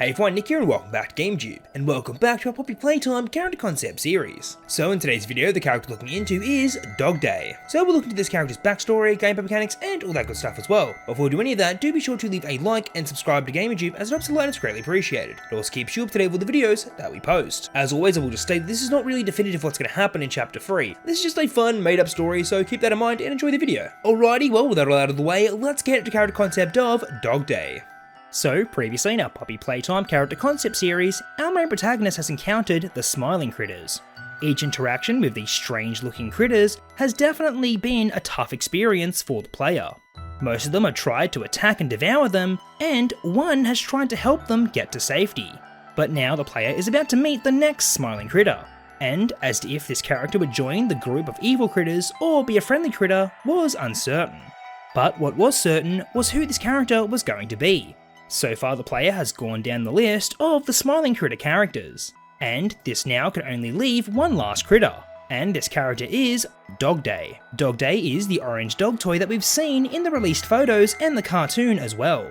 Hey everyone, Nick here and welcome back to Gamerjoob, and welcome back to our Poppy Playtime character concept series. So in today's video, the character we're looking into is DogDay. So we'll look into this character's backstory, gameplay mechanics, and all that good stuff as well. Before we do any of that, do be sure to leave a like and subscribe to Gamerjoob as it helps a lot and it's greatly appreciated. It also keeps you up to date with the videos that we post. As always, I will just state this is not really definitive what's going to happen in chapter 3. This is just a fun, made up story, so keep that in mind and enjoy the video. Alrighty, well with that all out of the way, let's get into the character concept of DogDay. So, previously in our Poppy Playtime character concept series, our main protagonist has encountered the smiling critters. Each interaction with these strange looking critters has definitely been a tough experience for the player. Most of them have tried to attack and devour them, and one has tried to help them get to safety. But now the player is about to meet the next smiling critter, and as to if this character would join the group of evil critters or be a friendly critter was uncertain. But what was certain was who this character was going to be. So far the player has gone down the list of the smiling critter characters, and this now can only leave one last critter, and this character is DogDay. DogDay is the orange dog toy that we've seen in the released photos and the cartoon as well.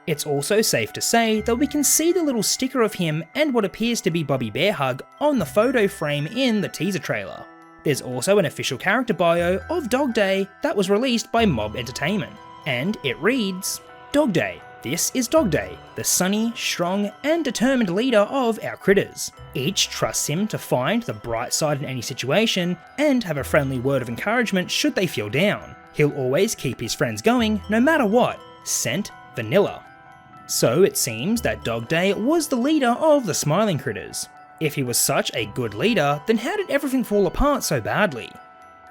It's also safe to say that we can see the little sticker of him and what appears to be Bubby Bearhug on the photo frame in the teaser trailer. There's also an official character bio of DogDay that was released by Mob Entertainment, and it reads, DogDay. This is DogDay, the sunny, strong, and determined leader of our critters. Each trusts him to find the bright side in any situation and have a friendly word of encouragement should they feel down. He'll always keep his friends going no matter what. Scent vanilla. So it seems that DogDay was the leader of the smiling critters. If he was such a good leader, then how did everything fall apart so badly?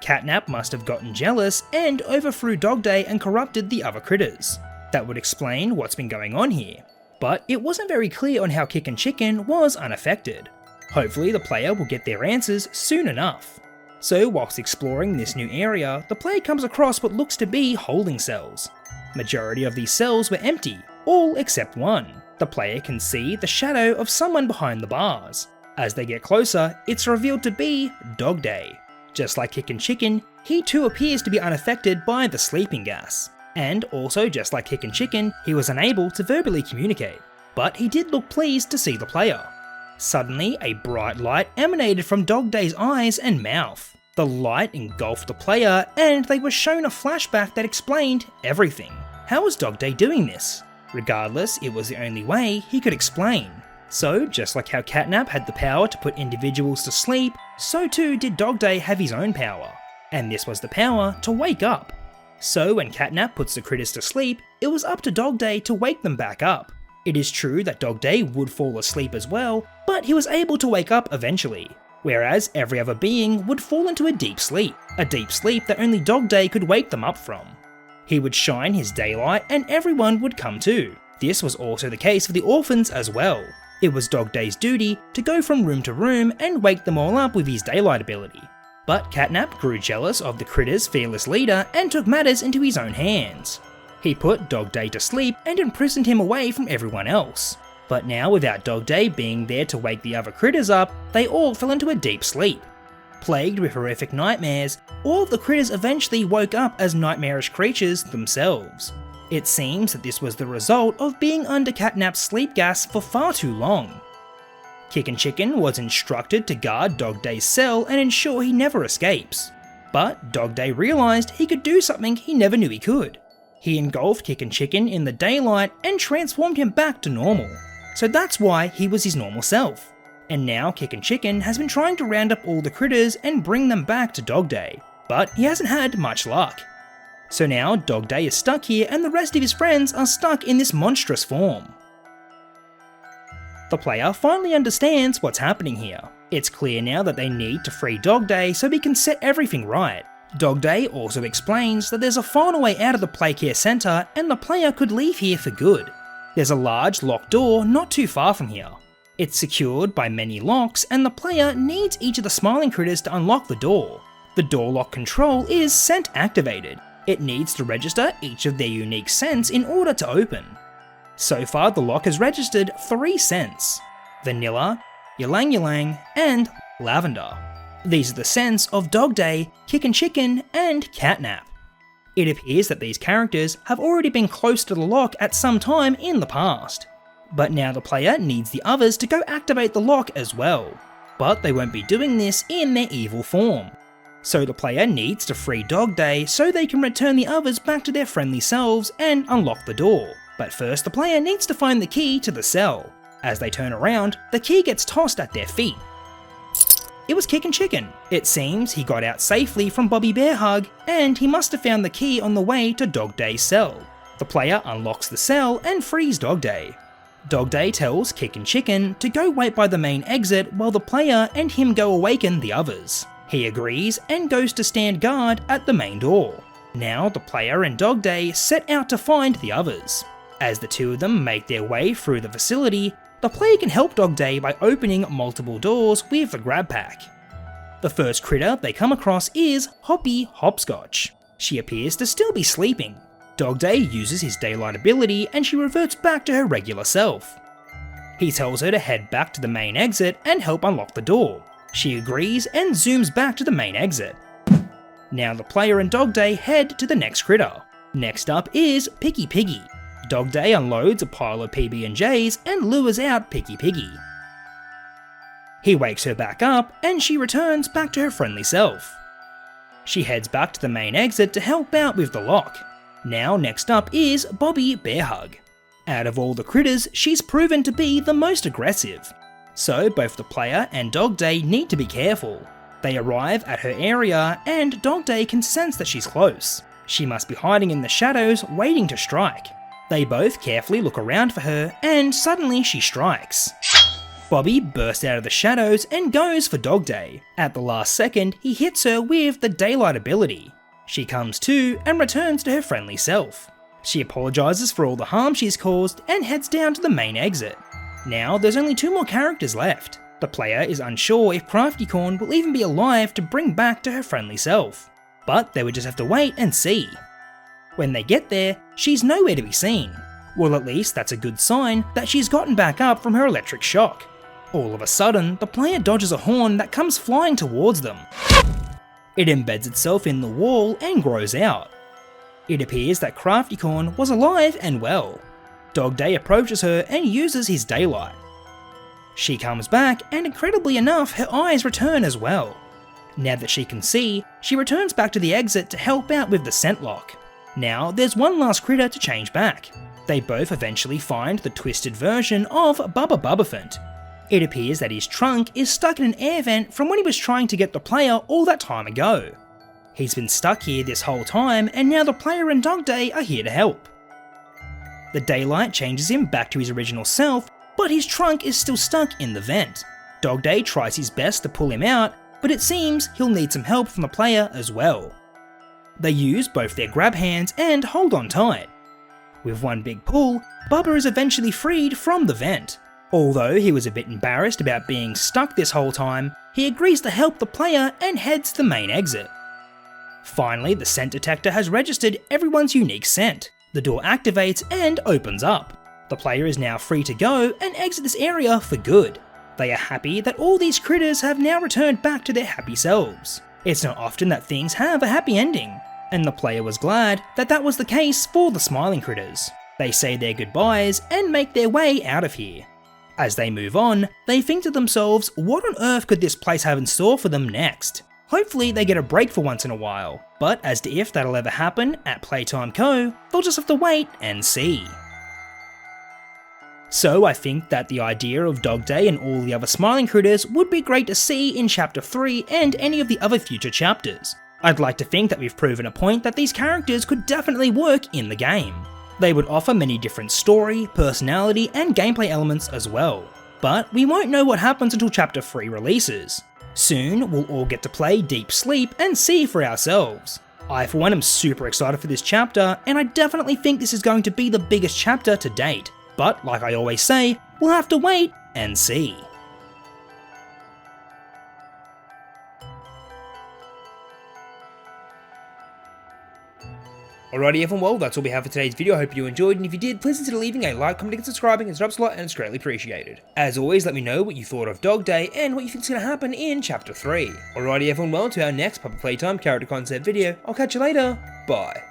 Catnap must have gotten jealous and overthrew DogDay and corrupted the other critters. That would explain what's been going on here, but it wasn't very clear on how Kick and Chicken was unaffected. Hopefully the player will get their answers soon enough. So whilst exploring this new area, the player comes across what looks to be holding cells. Majority of these cells were empty, all except one. The player can see the shadow of someone behind the bars. As they get closer, it's revealed to be DogDay. Just like Kick and Chicken, he too appears to be unaffected by the sleeping gas. And also, just like Kick and Chicken, he was unable to verbally communicate, but he did look pleased to see the player. Suddenly, a bright light emanated from DogDay's eyes and mouth. The light engulfed the player, and they were shown a flashback that explained everything. How was DogDay doing this? Regardless, it was the only way he could explain. So, just like how Catnap had the power to put individuals to sleep, so too did DogDay have his own power. And this was the power to wake up. So when Catnap puts the critters to sleep, it was up to DogDay to wake them back up. It is true that DogDay would fall asleep as well, but he was able to wake up eventually, whereas every other being would fall into a deep sleep that only DogDay could wake them up from. He would shine his daylight and everyone would come to. This was also the case for the orphans as well. It was DogDay's duty to go from room to room and wake them all up with his daylight ability. But Catnap grew jealous of the critters' fearless leader and took matters into his own hands. He put DogDay to sleep and imprisoned him away from everyone else. But now without DogDay being there to wake the other critters up, they all fell into a deep sleep. Plagued with horrific nightmares, all of the critters eventually woke up as nightmarish creatures themselves. It seems that this was the result of being under Catnap's sleep gas for far too long. Kick and Chicken was instructed to guard DogDay's cell and ensure he never escapes. But DogDay realised he could do something he never knew he could. He engulfed Kick and Chicken in the daylight and transformed him back to normal. So that's why he was his normal self. And now Kick and Chicken has been trying to round up all the critters and bring them back to DogDay, but he hasn't had much luck. So now DogDay is stuck here and the rest of his friends are stuck in this monstrous form. The player finally understands what's happening here. It's clear now that they need to free DogDay so he can set everything right. DogDay also explains that there's a final way out of the Playcare Centre and the player could leave here for good. There's a large locked door not too far from here. It's secured by many locks and the player needs each of the smiling critters to unlock the door. The door lock control is scent activated. It needs to register each of their unique scents in order to open. So far the lock has registered 3 scents: vanilla, ylang ylang, and lavender. These are the scents of DogDay, Kick and Chicken, and Catnap. It appears that these characters have already been close to the lock at some time in the past. But now the player needs the others to go activate the lock as well. But they won't be doing this in their evil form. So the player needs to free DogDay so they can return the others back to their friendly selves and unlock the door. But first the player needs to find the key to the cell. As they turn around, the key gets tossed at their feet. It was Kickin' Chicken. It seems he got out safely from Bobby Bearhug, and he must have found the key on the way to DogDay's cell. The player unlocks the cell and frees DogDay. DogDay tells Kickin' Chicken to go wait by the main exit while the player and him go awaken the others. He agrees and goes to stand guard at the main door. Now the player and DogDay set out to find the others. As the two of them make their way through the facility, the player can help DogDay by opening multiple doors with the GrabPack. The first critter they come across is Hoppy Hopscotch. She appears to still be sleeping. DogDay uses his daylight ability and she reverts back to her regular self. He tells her to head back to the main exit and help unlock the door. She agrees and zooms back to the main exit. Now the player and DogDay head to the next critter. Next up is Picky Piggy. DogDay unloads a pile of PB&Js and lures out Picky Piggy. He wakes her back up and she returns back to her friendly self. She heads back to the main exit to help out with the lock. Now next up is Bobby Bearhug. Out of all the critters, she's proven to be the most aggressive. So both the player and DogDay need to be careful. They arrive at her area and DogDay can sense that she's close. She must be hiding in the shadows waiting to strike. They both carefully look around for her and suddenly she strikes. Bobby bursts out of the shadows and goes for DogDay. At the last second, he hits her with the daylight ability. She comes to and returns to her friendly self. She apologises for all the harm she's caused and heads down to the main exit. Now there's only 2 more characters left. The player is unsure if CraftyCorn will even be alive to bring back to her friendly self. But they would just have to wait and see. When they get there, she's nowhere to be seen. Well, at least that's a good sign that she's gotten back up from her electric shock. All of a sudden, the player dodges a horn that comes flying towards them. It embeds itself in the wall and grows out. It appears that CraftyCorn was alive and well. DogDay approaches her and uses his daylight. She comes back and incredibly enough, her eyes return as well. Now that she can see, she returns back to the exit to help out with the scent lock. Now there's one last critter to change back. They both eventually find the twisted version of Bubbaphant. It appears that his trunk is stuck in an air vent from when he was trying to get the player all that time ago. He's been stuck here this whole time and now the player and DogDay are here to help. The daylight changes him back to his original self, but his trunk is still stuck in the vent. DogDay tries his best to pull him out, but it seems he'll need some help from the player as well. They use both their grab hands and hold on tight. With one big pull, Bubba is eventually freed from the vent. Although he was a bit embarrassed about being stuck this whole time, he agrees to help the player and heads to the main exit. Finally, the scent detector has registered everyone's unique scent. The door activates and opens up. The player is now free to go and exit this area for good. They are happy that all these critters have now returned back to their happy selves. It's not often that things have a happy ending, and the player was glad that that was the case for the smiling critters. They say their goodbyes and make their way out of here. As they move on, they think to themselves, what on earth could this place have in store for them next? Hopefully they get a break for once in a while, but as to if that'll ever happen at Playtime Co, they'll just have to wait and see. So I think that the idea of DogDay and all the other smiling critters would be great to see in Chapter 3 and any of the other future chapters. I'd like to think that we've proven a point that these characters could definitely work in the game. They would offer many different story, personality, and gameplay elements as well. But we won't know what happens until Chapter 3 releases. Soon, we'll all get to play Deep Sleep and see for ourselves. I for one am super excited for this chapter, and I definitely think this is going to be the biggest chapter to date. But like I always say, we'll have to wait and see. Alrighty everyone, well that's all we have for today's video. I hope you enjoyed, and if you did, please consider leaving a like, comment, and subscribing. It helps a lot and it's greatly appreciated. As always, let me know what you thought of DogDay and what you think is going to happen in Chapter 3. Alrighty everyone, well to our next Poppy Playtime character concept video. I'll catch you later, bye.